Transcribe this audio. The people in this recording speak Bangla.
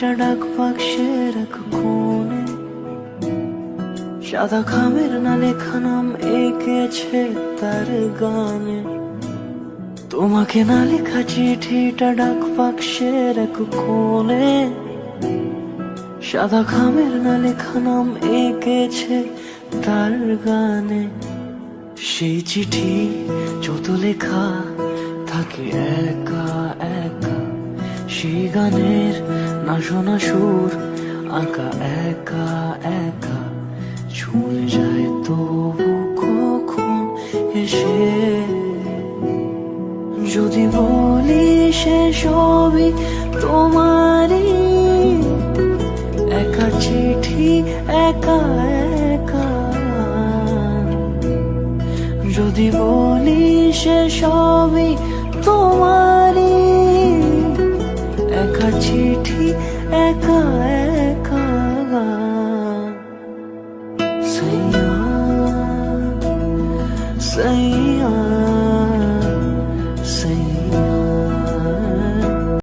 চিঠিটা ডাক বাক্সের এক কোণে, সাদা খামের না লেখা নাম এঁকেছে তার গানে। তোমাকে না লেখা চিঠিটা ডাক বাক্সের এক কোণে, সাদা খামের না লেখা নাম এঁকেছে তার গানে। সেই চিঠি যত লেখা থাকে একা একা, সেই গানের না শোনা সুর আঁকা একা একা, ছুঁয়ে যায় তবু কখন এসে। যদি বলি সে সবই তোমারই, একা চিঠি একা একা। যদি বলি সে সবই তোমারই, একা চিঠি একা একা।